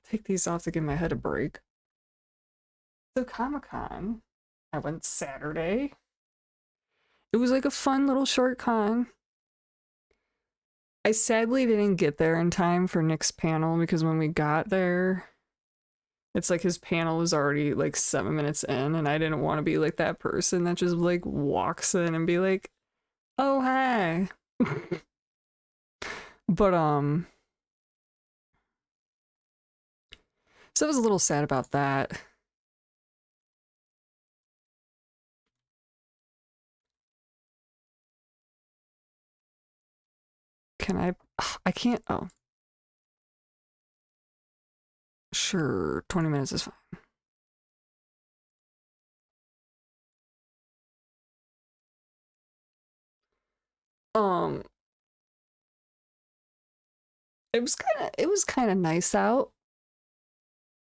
Take these off to give my head a break. So Comic-Con, I went Saturday. It was like a fun little short con. I sadly didn't get there in time for Nick's panel because when we got there, it's like his panel was already like 7 minutes in, and I didn't want to be like that person that just like walks in and be like, "Oh hi." But so I was a little sad about that. Can I? I can't. Oh, sure. 20 minutes is fine. Um, it was kind of nice out.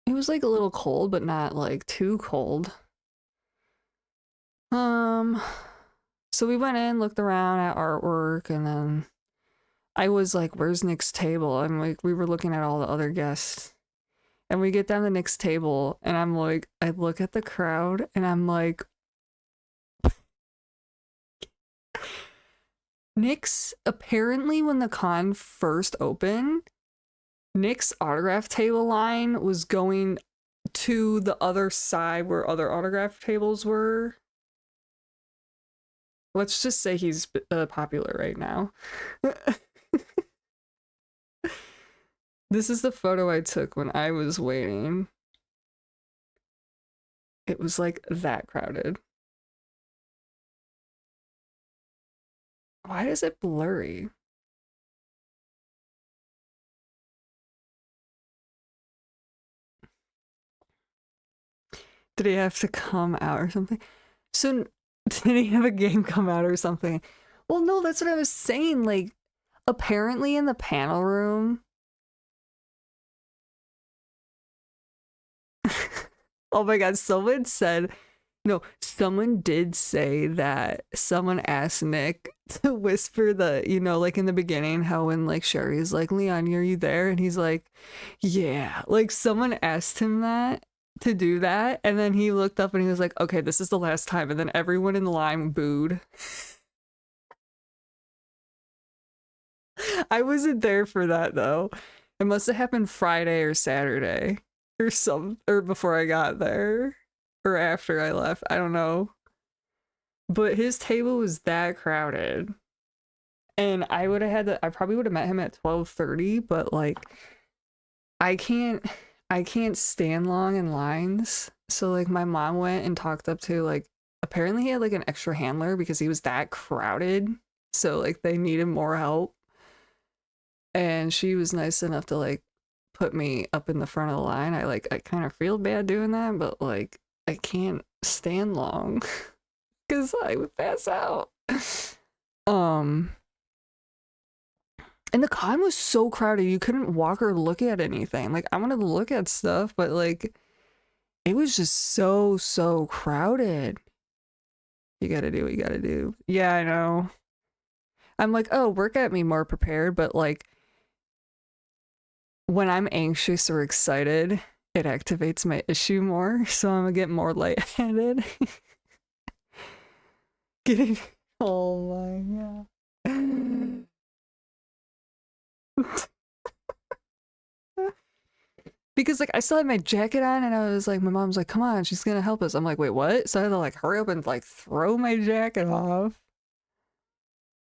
It was like a little cold, but not like too cold. Um, so we went in, looked around at artwork, and then I was like, "Where's Nick's table?" I'm like, we were looking at all the other guests, and we get down to Nick's table, and I'm like, I look at the crowd, and I'm like, Nick's apparently when the con first opened, Nick's autograph table line was going to the other side where other autograph tables were. Let's just say he's popular right now. This is the photo I took when I was waiting. It was like that crowded. Why is it blurry? Did he have to come out or something? So, did he have a game come out or something? Well, no, that's what I was saying. Like, apparently in the panel room. Oh my god, someone said, no, someone did say that someone asked Nick to whisper like in the beginning, how when like Sherry's like, Leon, are you there? And he's like, yeah. Like someone asked him that to do that. And then he looked up and he was like, okay, this is the last time. And then everyone in the line booed. I wasn't there for that though. It must have happened Friday or Saturday or before I got there or after I left. I don't know. But his table was that crowded. And I probably would have met him at 12:30, but like I can't I can't stand long in lines. So like my mom went and talked up to like apparently he had like an extra handler because he was that crowded. So like they needed more help. And she was nice enough to like put me up in the front of the line. I kind of feel bad doing that, but like I can't stand long because I would pass out. Um, and the con was so crowded you couldn't walk or look at anything. Like I wanted to look at stuff, but like it was just so crowded. You gotta do what you gotta do. Yeah, I know. I'm like, oh, work at me more prepared, but like when I'm anxious or excited, it activates my issue more, so I'm gonna get more lightheaded. Getting oh my god. Because like I still had my jacket on and I was like, my mom's like, come on, she's gonna help us. I'm like, wait, what? So I had to like hurry up and like throw my jacket off.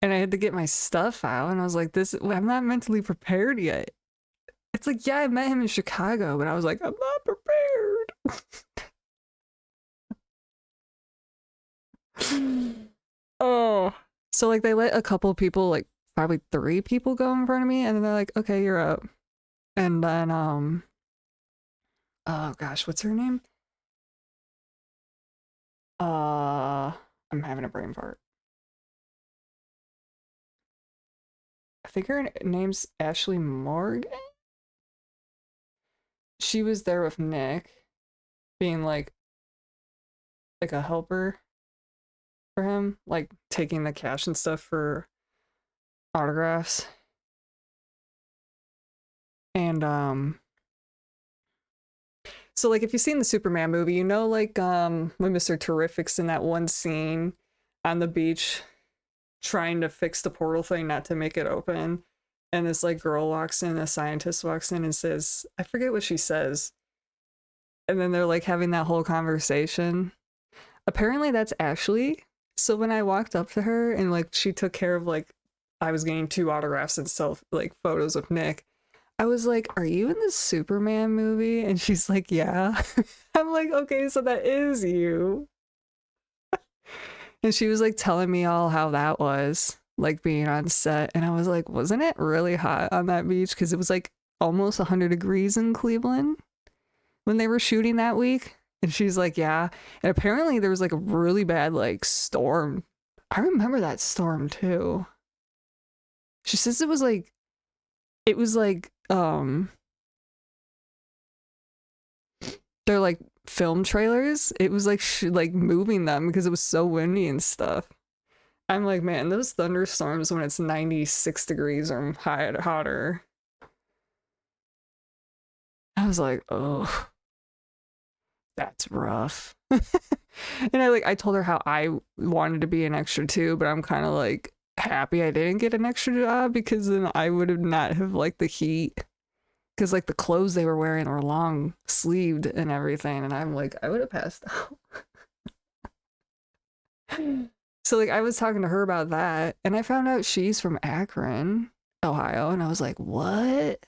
And I had to get my stuff out and I was like, I'm not mentally prepared yet. It's like, yeah, I met him in Chicago, but I was like, I'm not prepared. Oh. So like they let a couple people, like probably 3 people go in front of me, and then they're like, okay, you're up. And then oh gosh, what's her name? I'm having a brain fart. I think her name's Ashley Morgan. She was there with Nick, being like a helper for him, like taking the cash and stuff for autographs. And So like if you've seen the Superman movie, you know like when Mr. Terrific's in that one scene on the beach trying to fix the portal thing not to make it open. And this like girl walks in, a scientist walks in and says, I forget what she says. And then they're like having that whole conversation. Apparently that's Ashley. So when I walked up to her and like she took care of like I was getting 2 autographs and self like photos of Nick, I was like, are you in the Superman movie? And she's like, yeah. I'm like, okay, so that is you. And she was like telling me all how that was, like being on set. And I was like, wasn't it really hot on that beach? Because it was like almost 100 degrees in Cleveland when they were shooting that week. And she's like, yeah. And apparently there was like a really bad like storm. I remember that storm too. She says it was like they're like film trailers. It was like like moving them because it was so windy and stuff. I'm like, man, those thunderstorms when it's 96 degrees or hotter. I was like, oh, that's rough. And I told her how I wanted to be an extra too, but I'm kind of like happy I didn't get an extra job because then I would have not have liked the heat. Because like the clothes they were wearing were long sleeved and everything, and I'm like, I would have passed out. So like I was talking to her about that, and I found out she's from Akron, Ohio, and I was like, what?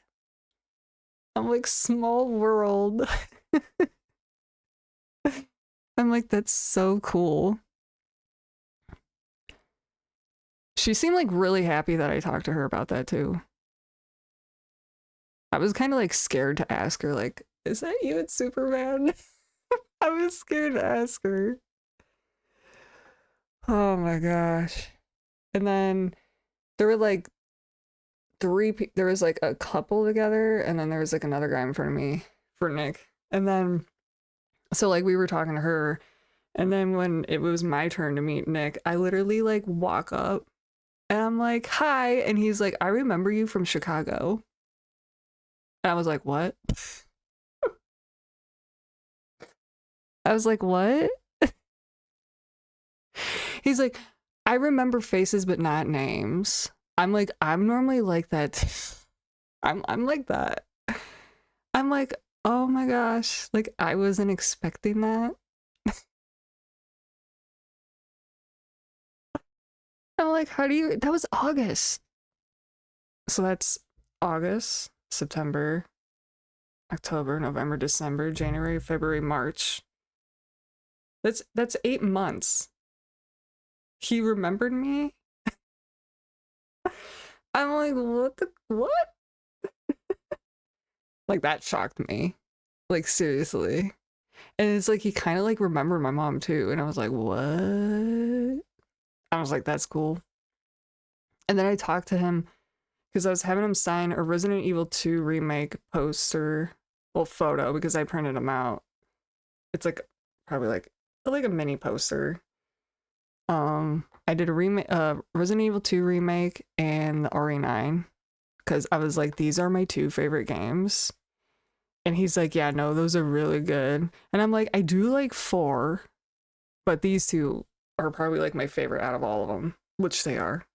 I'm like, small world. I'm like, that's so cool. She seemed like really happy that I talked to her about that too. I was kind of like scared to ask her, like, is that you at Superman? I was scared to ask her. Oh my gosh. And then there were like there was like a couple together, and then there was like another guy in front of me for Nick. And then, so like we were talking to her, and then when it was my turn to meet Nick, I literally like walk up and I'm like, hi. And he's like, I remember you from Chicago. And I was like, what? I was like, what? He's like, I remember faces but not names. I'm like, I'm normally like that. I'm like that. I'm like, oh my gosh, like I wasn't expecting that. I'm like, how do you, that was August. So that's August, September, October, November, December, January, February, March. That's 8 months. He remembered me. I'm like, what? Like that shocked me. Like seriously. And it's like he kind of like remembered my mom too. And I was like, what? I was like, that's cool. And then I talked to him because I was having him sign a Resident Evil 2 remake poster, well, photo, because I printed them out. It's like probably like a mini poster. I did a remake, Resident Evil 2 remake and the RE9 because I was like, these are my 2 favorite games. And he's like, yeah, no, those are really good. And I'm like, I do like 4, but these 2 are probably like my favorite out of all of them, which they are.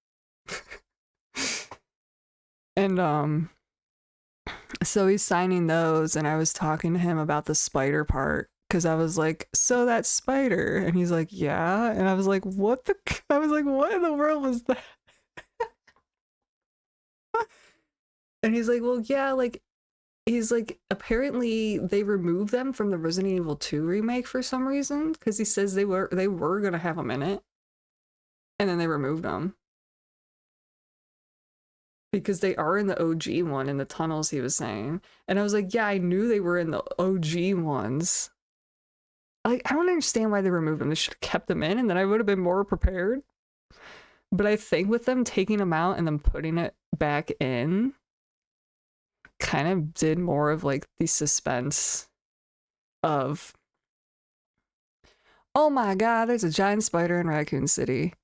And so he's signing those, and I was talking to him about the spider part because I was like, so that spider, and he's like, yeah, and I was like, what in the world was that? And he's like, well, yeah, like he's like, apparently they removed them from the Resident Evil 2 remake for some reason because he says they were gonna have them in it, and then they removed them because they are in the OG one in the tunnels, he was saying. And I was like, yeah, I knew they were in the OG ones. Like, I don't understand why they removed them. They should have kept them in, and then I would have been more prepared. But I think with them taking them out and then putting it back in kind of did more of like the suspense of, oh my god, there's a giant spider in Raccoon City.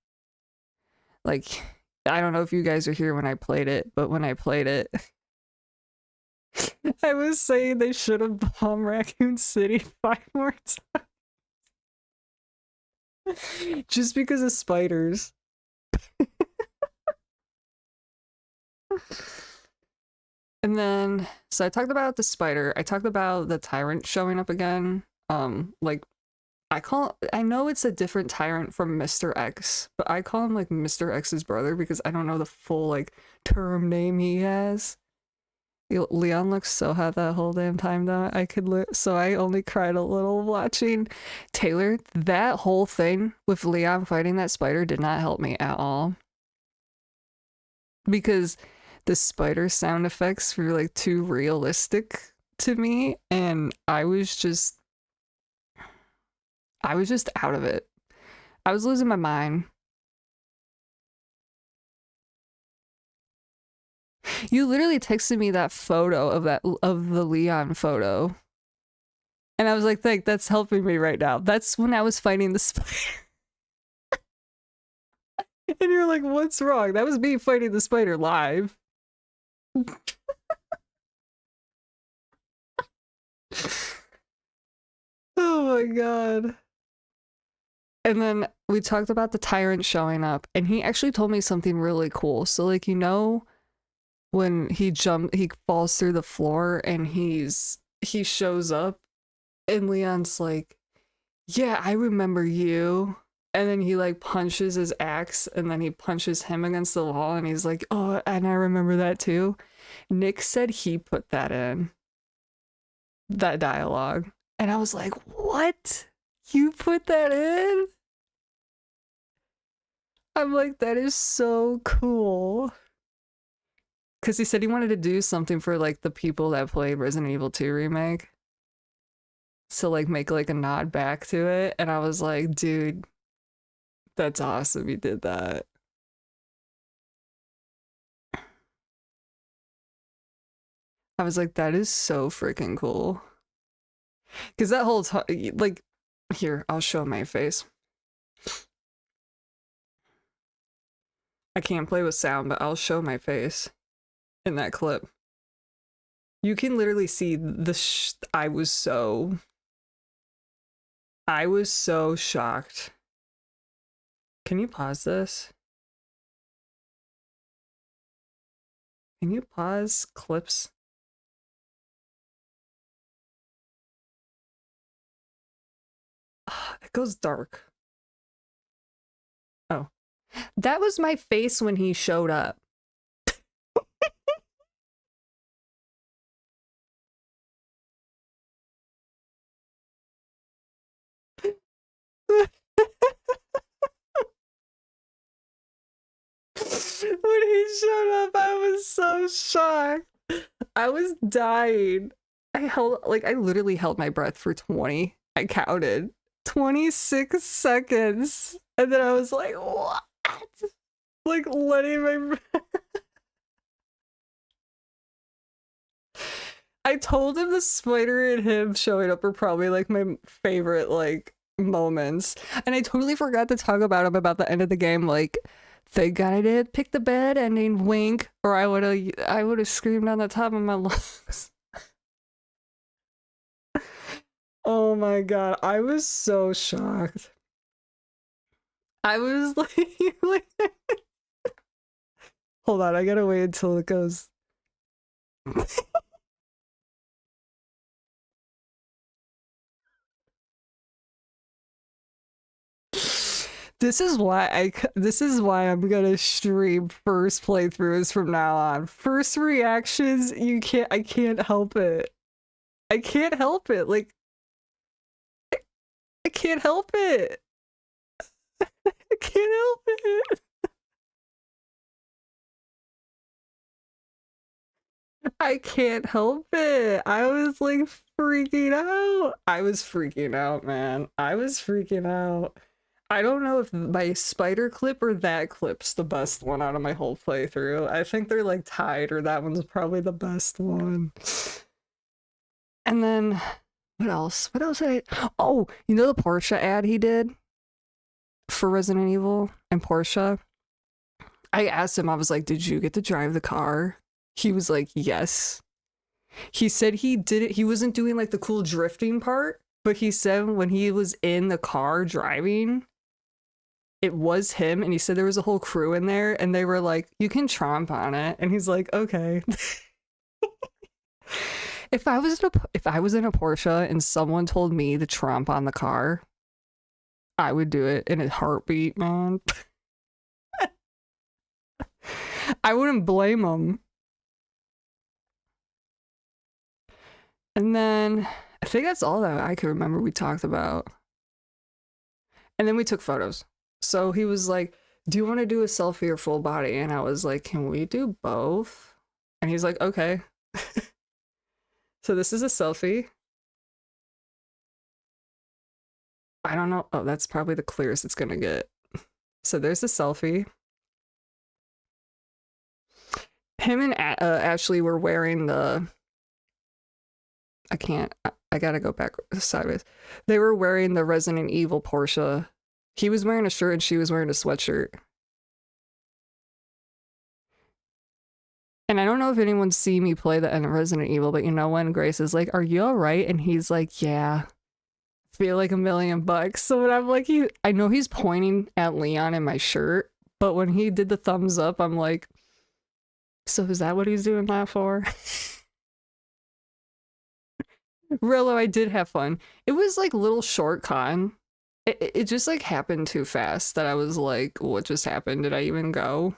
Like, I don't know if you guys were here when I played it, but when I played it, I was saying they should have bombed Raccoon City 5 more times. Just because of spiders. And then, so I talked about the spider. I talked about the tyrant showing up again. Like, I know it's a different tyrant from Mr. X, but I call him like Mr. X's brother because I don't know the full like term name he has. Leon looks so hot that whole damn time though. So I only cried a little watching Taylor. That whole thing with Leon fighting that spider did not help me at all. Because the spider sound effects were like too realistic to me, and I was just out of it. I was losing my mind. You literally texted me that photo of the Leon photo. And I was like, thank, that's helping me right now. That's when I was fighting the spider. And you're like, what's wrong? That was me fighting the spider live. Oh my god. And then we talked about the tyrant showing up, and he actually told me something really cool. So like, you know, when he falls through the floor and he shows up and Leon's like, yeah, I remember you. And then he like punches his axe and then he punches him against the wall and he's like, oh, and I remember that too. Nick said he put that in, that dialogue. And I was like, what? You put that in? I'm like, that is so cool. Because he said he wanted to do something for like the people that played Resident Evil 2 remake. So like make like a nod back to it. And I was like, dude, that's awesome. You did that. I was like, that is so freaking cool. Because that whole time, like, here, I'll show my face. I can't play with sound, but I'll show my face in that clip. You can literally see I was so shocked. Can you pause this? Can you pause clips? It goes dark. Oh. That was my face when he showed up. When he showed up, I was so shocked. I was dying. I literally held my breath for 20. I counted 26 seconds. And then I was like, what? Like letting my I told him the spider and him showing up were probably like my favorite like moments. And I totally forgot to talk about him about the end of the game, like, thank God I did pick the bad ending, wink, or I would have screamed on the top of my lungs. Oh my god, I was so shocked. I was like hold on, I gotta wait until it goes. This is why I'm gonna stream first playthroughs from now on. First reactions, I can't help it. I can't help it. Like, I can't help it. I can't help it. I can't help it. I was like freaking out. I was freaking out, man. I was freaking out. I don't know if my spider clip or that clip's the best one out of my whole playthrough. I think they're like tied, or that one's probably the best one. And then, what else? What else did oh, you know the Porsche ad he did for Resident Evil and Porsche? I asked him, I was like, did you get to drive the car? He was like, yes. He said he did it. He wasn't doing like the cool drifting part, but he said when he was in the car driving, it was him. And he said there was a whole crew in there and they were like, you can tromp on it. And he's like, okay. If I was in a Porsche and someone told me to tromp on the car, I would do it in a heartbeat, man. I wouldn't blame him. And then I think that's all that I could remember we talked about. And then we took photos. So he was like, do you want to do a selfie or full body? And I was like, can we do both? And he's like, okay. So this is a selfie. I don't know. Oh, that's probably the clearest it's gonna get. So there's a selfie. Him and Ashley were wearing the... I gotta go back sideways. They were wearing the Resident Evil Porsche. He was wearing a shirt and she was wearing a sweatshirt. And I don't know if anyone's seen me play the Resident Evil, but you know when Grace is like, are you all right? And he's like, yeah, feel like $1,000,000. So when I'm like, I know he's pointing at Leon in my shirt, but when he did the thumbs up, I'm like, so is that what he's doing that for? Rillo, I did have fun. It was like little short con. It just like happened too fast that I was like, what just happened? Did I even go?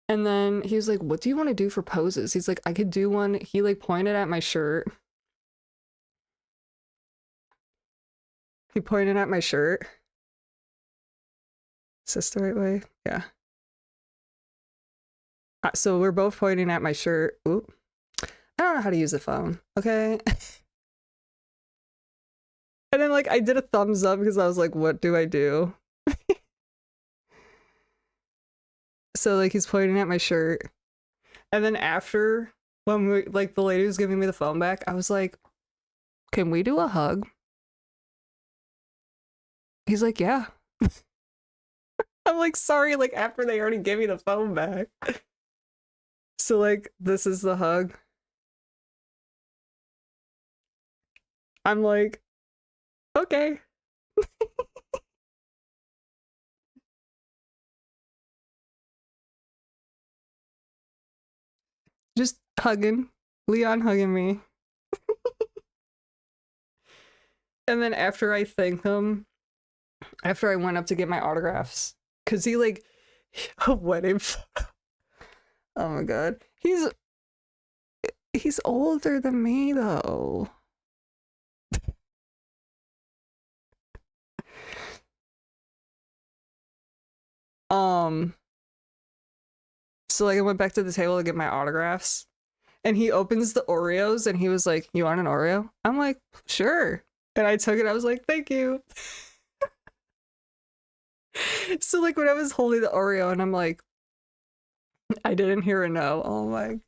And then he was like, what do you want to do for poses? He's like, I could do one. He like pointed at my shirt. He pointed at my shirt. Is this the right way? Yeah. So we're both pointing at my shirt. Oop. I don't know how to use a phone. Okay. And then like I did a thumbs up because I was like, what do I do? So like he's pointing at my shirt. And then after, when we like the lady was giving me the phone back, I was like, can we do a hug? He's like, yeah. I'm like, sorry, like after they already gave me the phone back. So like this is the hug. I'm like, okay. Just hugging. Leon hugging me. And then after I thanked him, after I went up to get my autographs, because he like, a wedding photo. Oh my god. He's older than me though. So like I went back to the table to get my autographs and he opens the Oreos and he was like, you want an Oreo? I'm like, sure. And I took it. I was like, thank you. So like when I was holding the Oreo and I'm like, I didn't hear a no. Oh my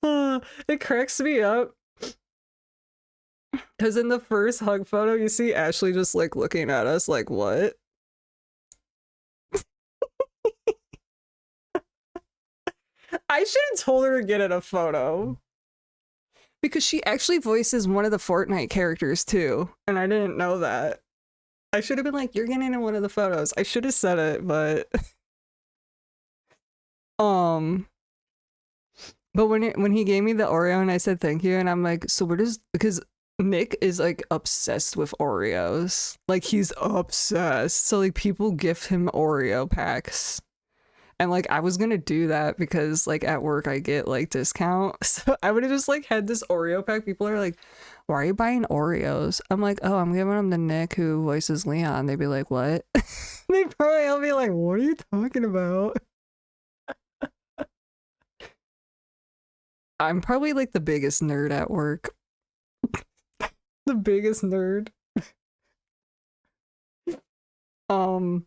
god. It cracks me up. Because in the first hug photo, you see Ashley just like looking at us like, what? I should have told her to get in a photo. Because she actually voices one of the Fortnite characters too. And I didn't know that. I should have been like, you're getting in one of the photos. I should have said it, but... But when he gave me the Oreo and I said thank you, and I'm like, so where does... Because Nick is like obsessed with Oreos. Like he's obsessed. So like people gift him Oreo packs. And like I was gonna do that because like at work I get like discount. So I would have just like had this Oreo pack. People are like, why are you buying Oreos? I'm like, oh, I'm giving them to Nick who voices Leon. They'd be like, what? They probably all be like, what are you talking about? I'm probably like the biggest nerd at work. The biggest nerd. I'm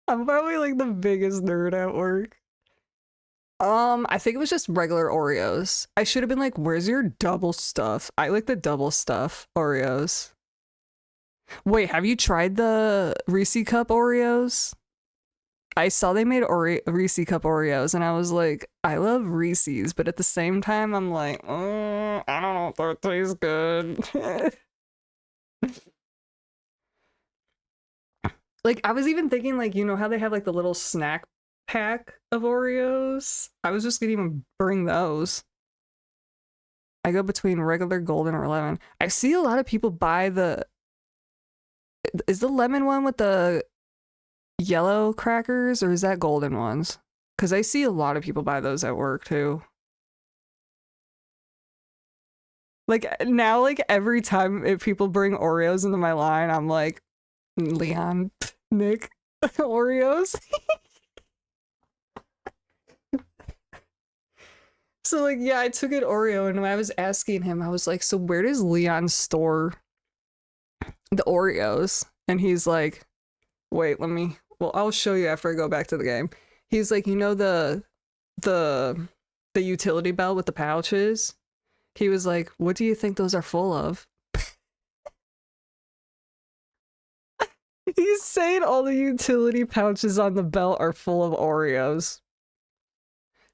probably like the biggest nerd at work. I think it was just regular Oreos. I should have been like, where's your double stuff? I like the double stuff Oreos. Wait, have you tried the Reese Cup Oreos? I saw they made Reese Cup Oreos, and I was like, I love Reese's, but at the same time, I'm like, I don't know if that tastes good. Like, I was even thinking, like, you know how they have like the little snack pack of Oreos? I was just gonna even bring those. I go between regular golden or lemon. I see a lot of people buy the. Is the lemon one with the yellow crackers, or is that golden ones? Because I see a lot of people buy those at work too. Like now, like every time if people bring Oreos into my line, I'm like, Leon, Nick, Oreos. So like, yeah, I took an Oreo, and when I was asking him, I was like, so where does Leon store the Oreos? And he's like, wait, let me. Well, I'll show you after I go back to the game. He's like, you know the the utility belt with the pouches. He was like, what do you think those are full of? He's saying all the utility pouches on the belt are full of Oreos.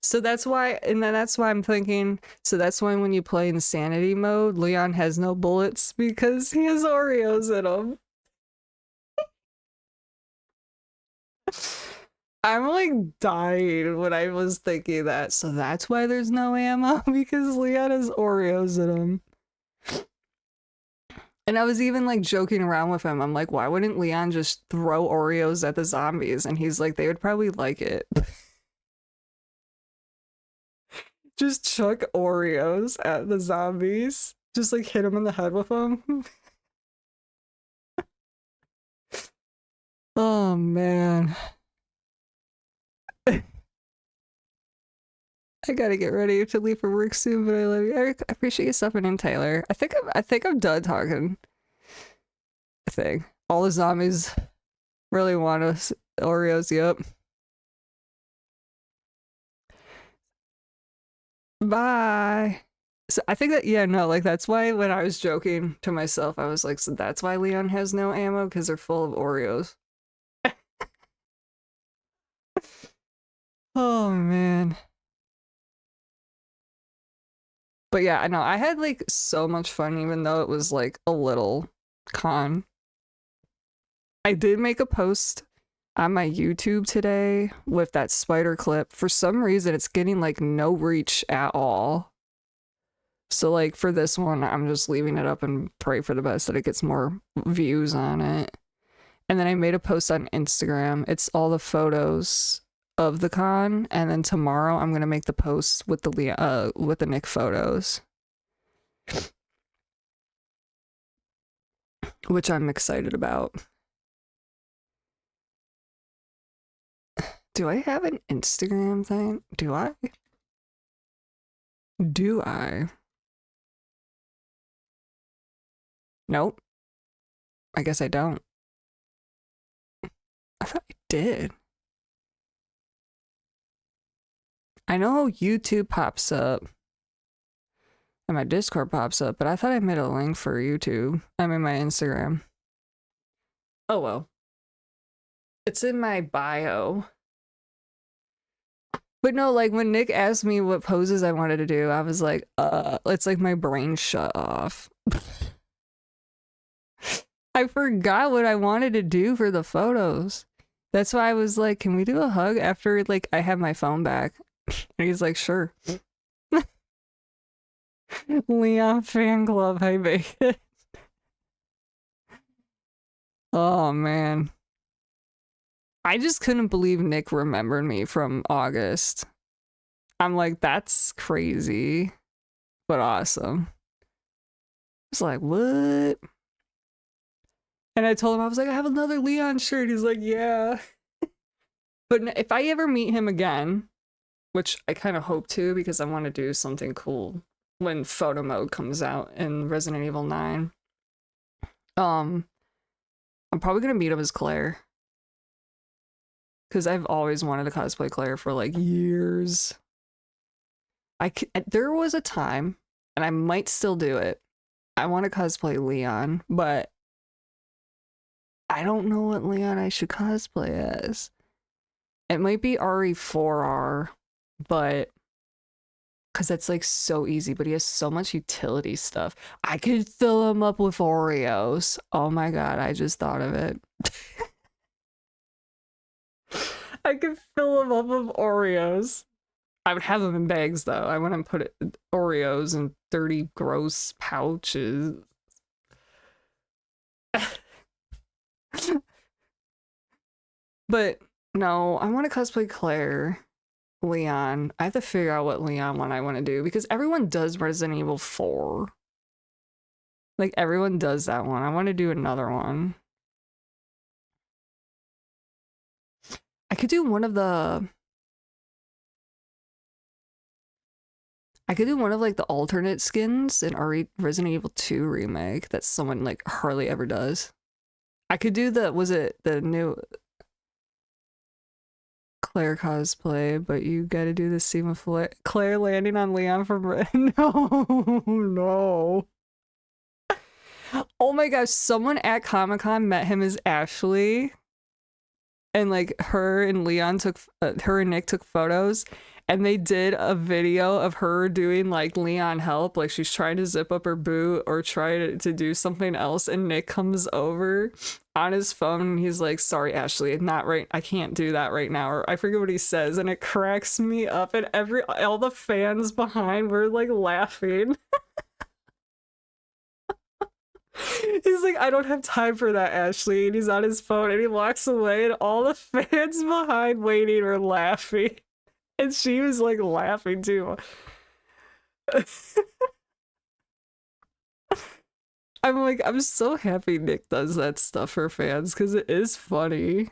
So that's why, and then that's why I'm thinking, so that's why when you play insanity mode, Leon has no bullets because he has Oreos in him. I'm like dying when I was thinking that. So that's why there's no ammo because Leon has Oreos in him. And I was even like joking around with him. I'm like, why wouldn't Leon just throw Oreos at the zombies? And he's like, they would probably like it. Just chuck Oreos at the zombies. Just like hit them in the head with them. Oh man. I gotta get ready to leave for work soon, but I love you. I appreciate you stopping in, Taylor. I think I'm done talking. I think all the zombies really want us Oreos. Yep. Bye. So I think that yeah, no, like that's why when I was joking to myself, I was like, so that's why Leon has no ammo because they're full of Oreos. Oh man. But yeah, I know I had like so much fun, even though it was like a little con. I did make a post on my YouTube today with that spider clip. For some reason, it's getting like no reach at all. So like for this one, I'm just leaving it up and pray for the best that it gets more views on it. And then I made a post on Instagram. It's all the photos of the con, and then tomorrow I'm gonna make the post with the Nick photos, which I'm excited about. Do I have an Instagram thing? Do I? Do I? Nope. I guess I don't. I thought I did. I know how YouTube pops up and my Discord pops up, but I thought I made a link for YouTube. I'm in my Instagram. Oh well. It's in my bio. But no, like when Nick asked me what poses I wanted to do, I was like, it's like my brain shut off. I forgot what I wanted to do for the photos. That's why I was like, can we do a hug after like I have my phone back? And he's like, sure. Leon fan club, hey bacon. Oh man. I just couldn't believe Nick remembered me from August. I'm like, that's crazy, but awesome. It's like, what? And I told him, I was like, I have another Leon shirt. He's like, yeah. But if I ever meet him again, which I kind of hope to because I want to do something cool when photo mode comes out in Resident Evil 9. I'm probably gonna meet him as Claire. Because I've always wanted to cosplay Claire for like years. There was a time, and I might still do it. I want to cosplay Leon, but I don't know what Leon I should cosplay as. It might be RE4R, but because that's like so easy, but he has so much utility stuff. I could fill him up with Oreos. Oh my god, I just thought of it. I could fill him up with Oreos. I would have them in bags though. I wouldn't put Oreos in dirty, gross pouches. But no, I want to cosplay Claire. Leon. I have to figure out what Leon one I want to do because everyone does Resident Evil 4. Like everyone does that one. I want to do another one. I could do one of the like the alternate skins in Resident Evil 2 remake that someone like hardly ever does. I could do was it the new Claire cosplay, but you gotta do the scene with Claire landing on Leon from no, no. Oh my gosh, someone at Comic-Con met him as Ashley. And like her and Leon took, her and Nick took photos. And they did a video of her doing like Leon help. Like she's trying to zip up her boot or try to do something else. And Nick comes over on his phone and he's like, sorry, Ashley, not right. I can't do that right now. Or I forget what he says. And it cracks me up. And all the fans behind were like laughing. He's like, I don't have time for that, Ashley. And he's on his phone and he walks away and all the fans behind waiting are laughing. And she was like laughing too. I'm like, I'm so happy Nick does that stuff for fans because it is funny.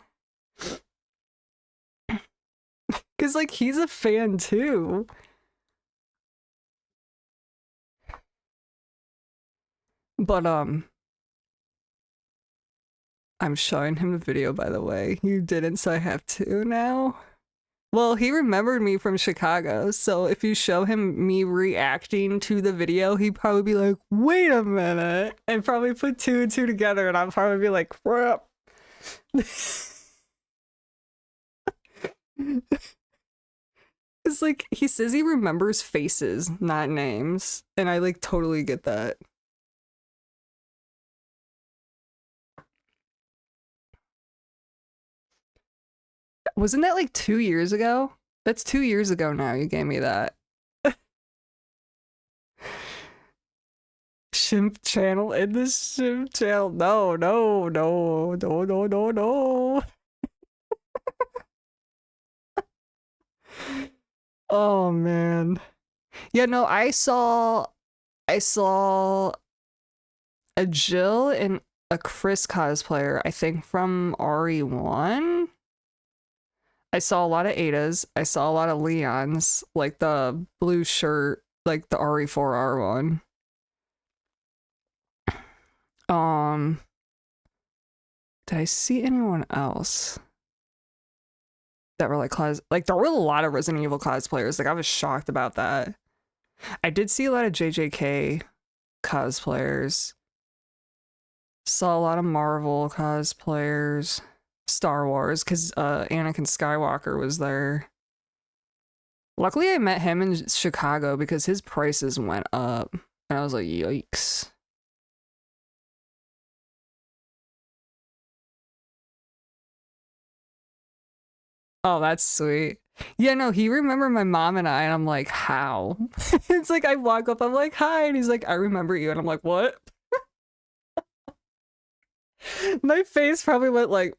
Because like he's a fan too. But I'm showing him the video, by the way. You didn't, so I have to now. Well, he remembered me from Chicago, so if you show him me reacting to the video, he'd probably be like, wait a minute, and probably put 2 and 2 together, and I'll probably be like, crap. It's like, he says he remembers faces, not names, and I like totally get that. Wasn't that like 2 years ago? That's 2 years ago now, you gave me that. Shimp channel in the Shimp channel. No, no, no, no, no, no, no. Oh man. Yeah, no, I saw a Jill and a Chris cosplayer, I think from RE1. I saw a lot of Ada's. I saw a lot of Leon's, like the blue shirt, like the RE4R one. Did I see anyone else that were like there were a lot of Resident Evil cosplayers. Like I was shocked about that. I did see a lot of JJK cosplayers. Saw a lot of Marvel cosplayers. Star Wars, because Anakin Skywalker was there. Luckily, I met him in Chicago because his prices went up. And I was like, yikes. Oh, that's sweet. Yeah, no, he remembered my mom and I, and I'm like, how? It's like, I walk up, I'm like, hi, and he's like, I remember you, and I'm like, what? My face probably went like...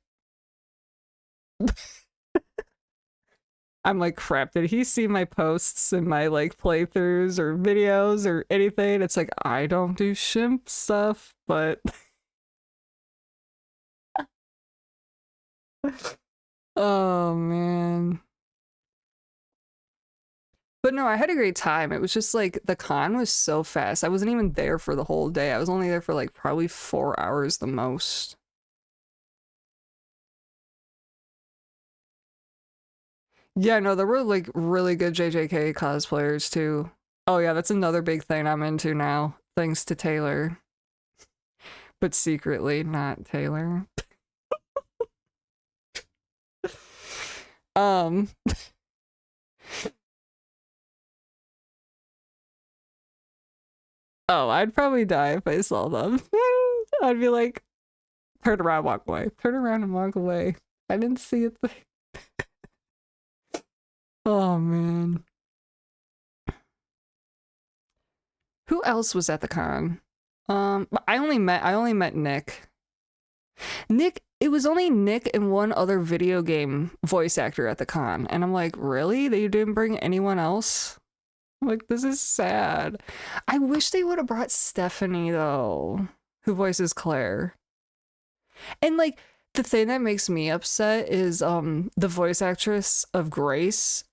I'm like, crap, did he see my posts and my like playthroughs or videos or anything? It's like, I don't do shimp stuff, but... Oh, man. But no, I had a great time. It was just like, the con was so fast. I wasn't even there for the whole day. I was only there for like probably 4 hours the most. Yeah, no, there were like really good JJK cosplayers too. Oh yeah, that's another big thing I'm into now, thanks to Taylor. But secretly, not Taylor. Um, oh, I'd probably die if I saw them. I'd be like, turn around, walk away. Turn around and walk away. I didn't see it. Oh man. Who else was at the con? I only met Nick. Nick, it was only Nick and one other video game voice actor at the con. And I'm like, really? They didn't bring anyone else? I'm like, this is sad. I wish they would have brought Stephanie though, who voices Claire. And like the thing that makes me upset is the voice actress of Grace.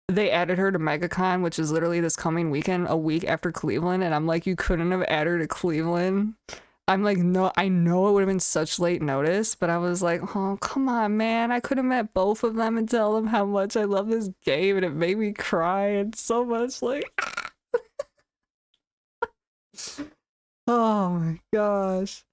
They added her to MegaCon, which is literally this coming weekend, a week after Cleveland, and I'm like, you couldn't have added her to Cleveland. I'm like, no, I know it would have been such late notice, but I was like, oh, come on, man. I could have met both of them and tell them how much I love this game, and it made me cry and so much like, oh my gosh.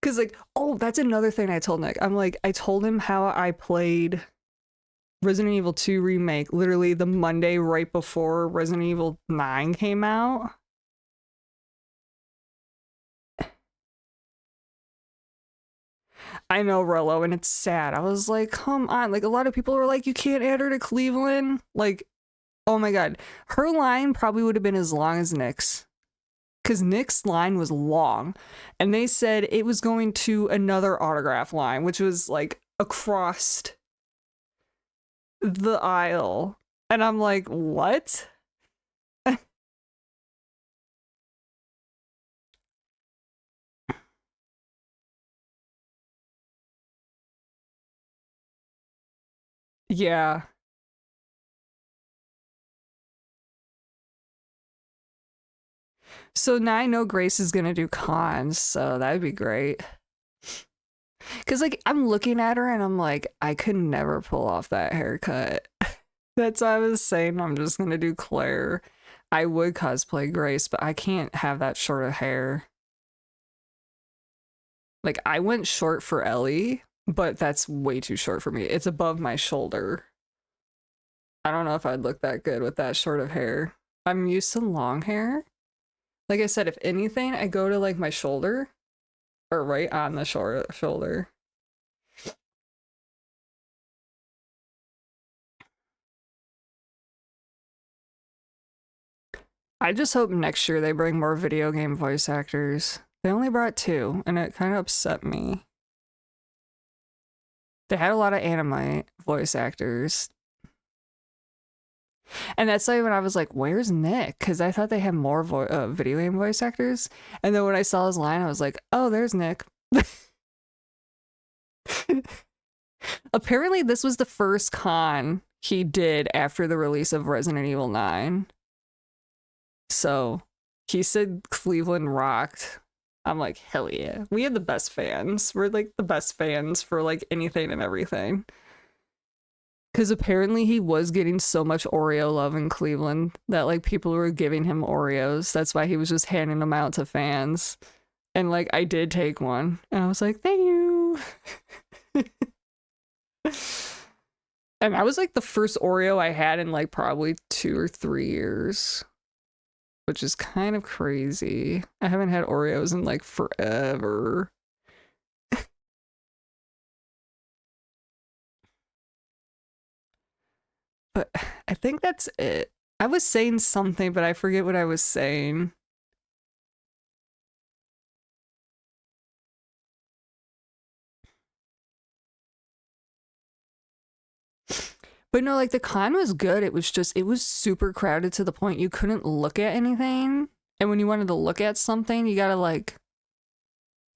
Cause like, oh, that's another thing I told Nick. I'm like, I told him how I played Resident Evil 2 remake literally the Monday right before Resident Evil 9 came out. I know, Rollo, and it's sad. I was like, come on. Like, a lot of people were like, you can't add her to Cleveland. Like, oh my god. Her line probably would have been as long as Nick's. Because Nick's line was long. And they said it was going to another autograph line, which was like across the aisle. And I'm like, what? Yeah. So now I know Grace is gonna do cons, so that'd be great. Cause like I'm looking at her and I'm like, I could never pull off that haircut. That's why I was saying I'm just gonna do Claire. I would cosplay Grace, but I can't have that short of hair. Like I went short for Ellie, but that's way too short for me. It's above my shoulder. I don't know if I'd look that good with that short of hair. I'm used to long hair. Like I said, if anything, I go to like my shoulder or right on the shoulder. I just hope next year they bring more video game voice actors. They only brought two, and it kind of upset me. They had a lot of anime voice actors. And that's like when I was like, where's Nick? Because I thought they had more video game voice actors. And then when I saw his line, I was like, oh, there's Nick. Apparently, this was the first con he did after the release of Resident Evil 9. So he said Cleveland rocked. I'm like, hell yeah. We had the best fans. We're like the best fans for like anything and everything. Because apparently he was getting so much Oreo love in Cleveland that like people were giving him Oreos. That's why he was just handing them out to fans. And like I did take one. And I was like, thank you. And that was like the first Oreo I had in like probably 2 or 3 years. Which is kind of crazy. I haven't had Oreos in like forever. But I think that's it. I was saying something, but I forget what I was saying. But no, like the con was good. It was super crowded to the point you couldn't look at anything. And when you wanted to look at something, you gotta like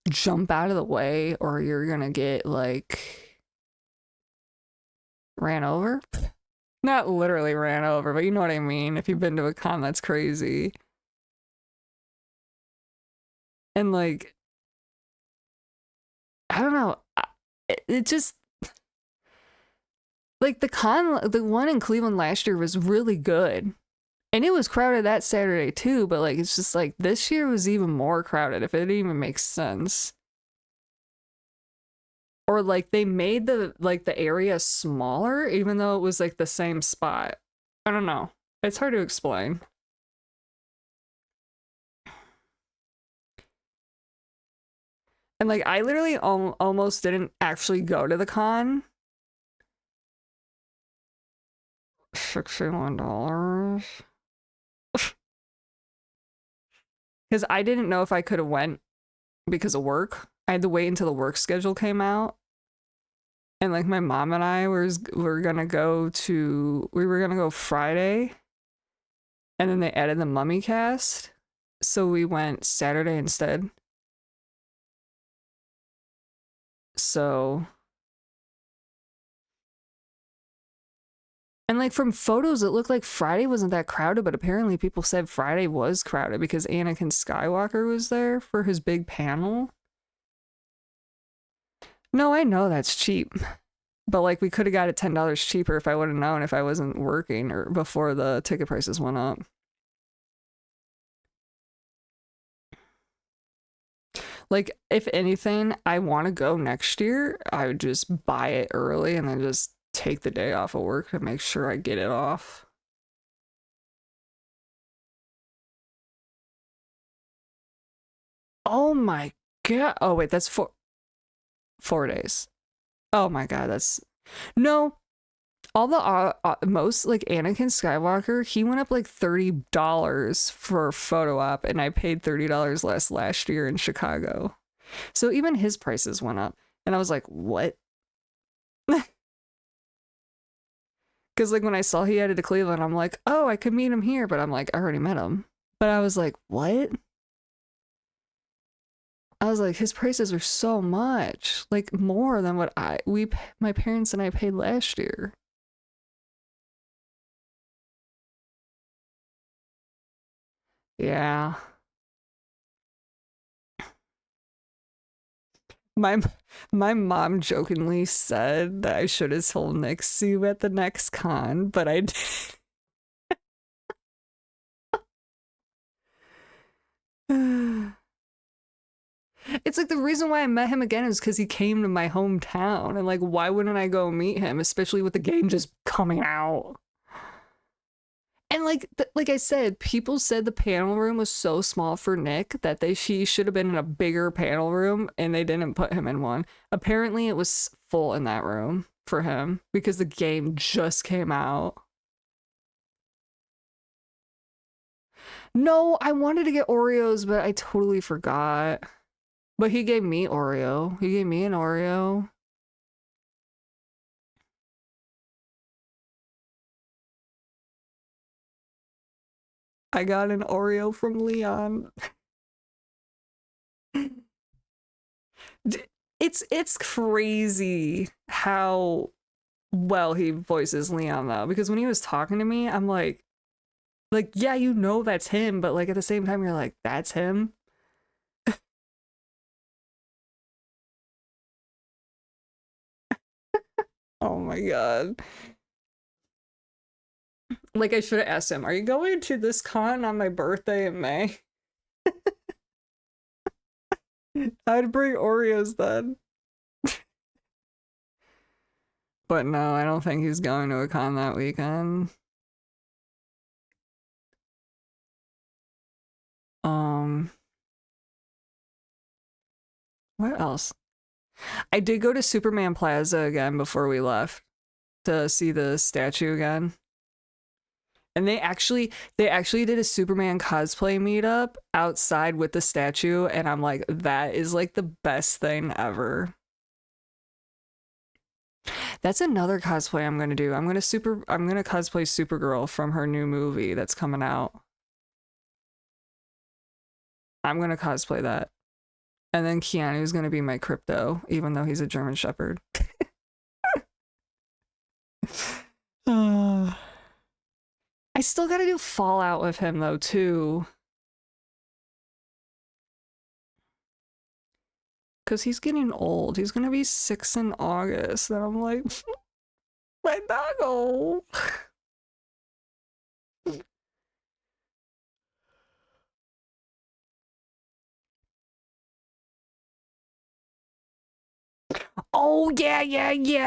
jump out of the way or you're gonna get like ran over. Not literally ran over, but you know what I mean. If you've been to a con, that's crazy. And like, I don't know. It just like the one in Cleveland last year was really good. And it was crowded that Saturday too, but like it's just like this year was even more crowded, if it even makes sense. Or like they made the area smaller even though it was like the same spot. I don't know. It's hard to explain. And like I literally almost didn't actually go to the con. $61. Because I didn't know if I could have went because of work. I had to wait until the work schedule came out. And like my mom and I were gonna go Friday, and then they added the Mummy cast, so we went Saturday instead. So, and like from photos, it looked like Friday wasn't that crowded, but apparently people said Friday was crowded because Anakin Skywalker was there for his big panel. No, I know that's cheap. But like we could have got it $10 cheaper if I would have known if I wasn't working or before the ticket prices went up. Like if anything, I want to go next year. I would just buy it early and then just take the day off of work to make sure I get it off. Oh my god. Oh wait, that's 4 days. Oh my god, that's no. All the most like Anakin Skywalker, he went up like $30 for a photo op, and I paid $30 less last year in Chicago. So even his prices went up, and I was like, what? Because like when I saw he headed to Cleveland, I'm like, oh, I could meet him here, but I'm like, I already met him. But I was like, what? I was like, his prices are so much, like more than what my parents and I paid last year. Yeah. My my mom jokingly said that I should have told Nick Sue at the next con, but I didn't. It's like the reason why I met him again is because he came to my hometown, and like, why wouldn't I go meet him, especially with the game just coming out? And like, like I said, people said the panel room was so small for Nick that he should have been in a bigger panel room, and they didn't put him in one. Apparently, it was full in that room for him because the game just came out. No, I wanted to get Oreos, but I totally forgot. But he gave me Oreo. He gave me an Oreo. I got an Oreo from Leon. It's crazy how well he voices Leon though, because when he was talking to me, I'm like yeah, you know that's him, but like at the same time you're like that's him. Oh my god. Like I should have asked him, "Are you going to this con on my birthday in May?" I'd bring Oreos then. But no, I don't think he's going to a con that weekend. Um, what else? I did go to Superman Plaza again before we left to see the statue again. And they actually did a Superman cosplay meetup outside with the statue, and I'm like, that is like the best thing ever. That's another cosplay I'm gonna do. I'm gonna cosplay Supergirl from her new movie that's coming out. I'm gonna cosplay that. And then Keanu's gonna be my crypto, even though he's a German Shepherd. I still gotta do Fallout with him though, too. Because he's getting old. He's gonna be 6 in August. And I'm like, my doggo. Oh, yeah,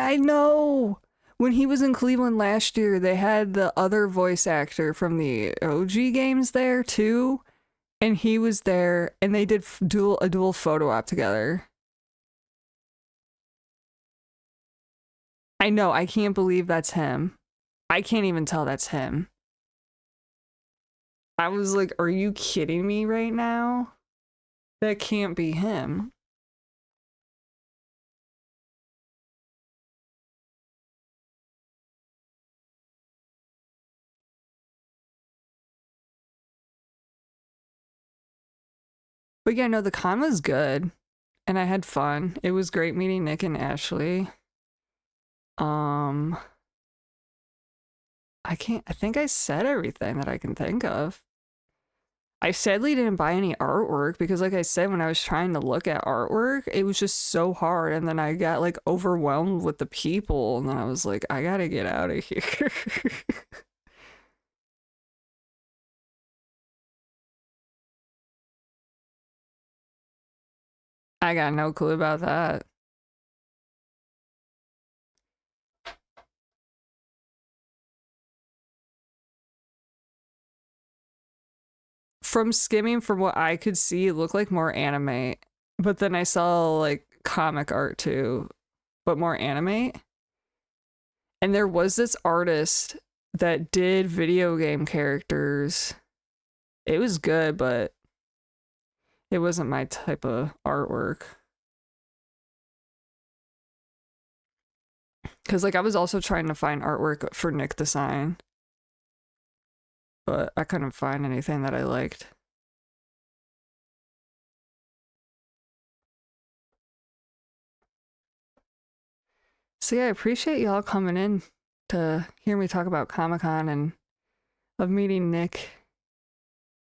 I know. When he was in Cleveland last year, they had the other voice actor from the OG games there too, and he was there, and they did a dual photo op together. I know, I can't believe that's him. I can't even tell that's him. I was like, are you kidding me right now? That can't be him. But yeah, no, the con was good, and I had fun. It was great meeting Nick and Ashley. Um, I think I said everything that I can think of. I sadly didn't buy any artwork because, like I said, when I was trying to look at artwork, it was just so hard. And then I got like overwhelmed with the people. And then I was like, I gotta get out of here. I got no clue about that. From skimming, from what I could see, it looked like more anime. But then I saw like comic art too, but more anime. And there was this artist that did video game characters. It was good, but it wasn't my type of artwork. Because like I was also trying to find artwork for Nick to sign, but I couldn't find anything that I liked. So yeah, I appreciate y'all coming in to hear me talk about Comic-Con and of meeting Nick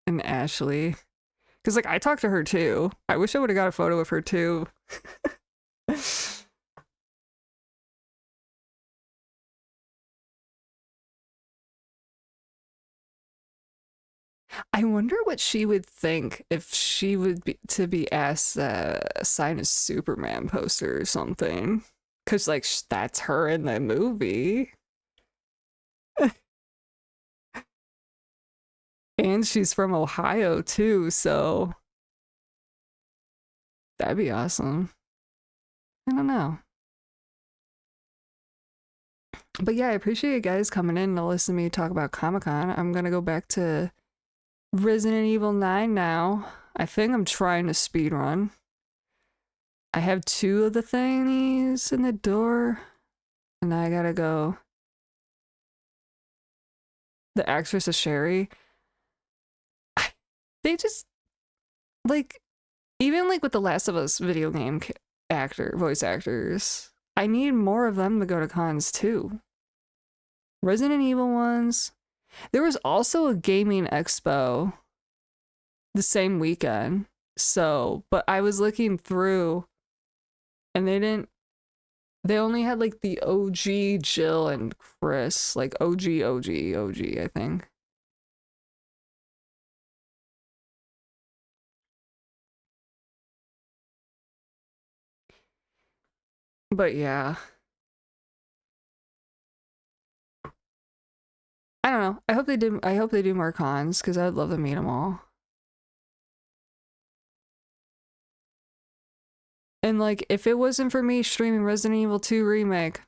and Ashley. Because like I talked to her too. I wish I would have got a photo of her too. I wonder what she would think if she would be to be asked to sign a Superman poster or something. Cause like that's her in the movie. And she's from Ohio too, so that'd be awesome. I don't know. But yeah, I appreciate you guys coming in to listen to me talk about Comic Con. I'm gonna go back to Resident Evil 9 now. I think I'm trying to speed run. I have two of the thingies in the door, and I gotta go. The actress is Sherry. They just like even like with the Last of Us video game voice actors. I need more of them to go to cons too. Resident Evil ones. There was also a gaming expo the same weekend. So, but I was looking through and they only had like the OG Jill and Chris, like OG, I think. But yeah, I don't know. I hope they do more cons because I'd love to meet them all. And like, if it wasn't for me streaming Resident Evil 2 remake,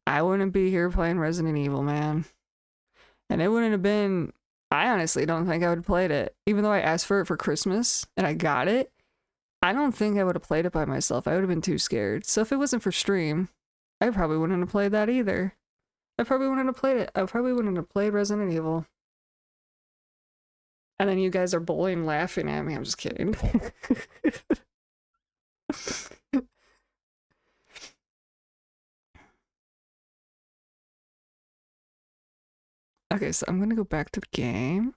I wouldn't be here playing Resident Evil, man. And it wouldn't have been. I honestly don't think I would have played it, even though I asked for it for Christmas and I got it. I don't think I would have played it by myself. I would have been too scared. So if it wasn't for stream, I probably wouldn't have played that either. I probably wouldn't have played it. I probably wouldn't have played Resident Evil. And then you guys are bullying, laughing at me. I'm just kidding. Okay, so I'm gonna go back to the game.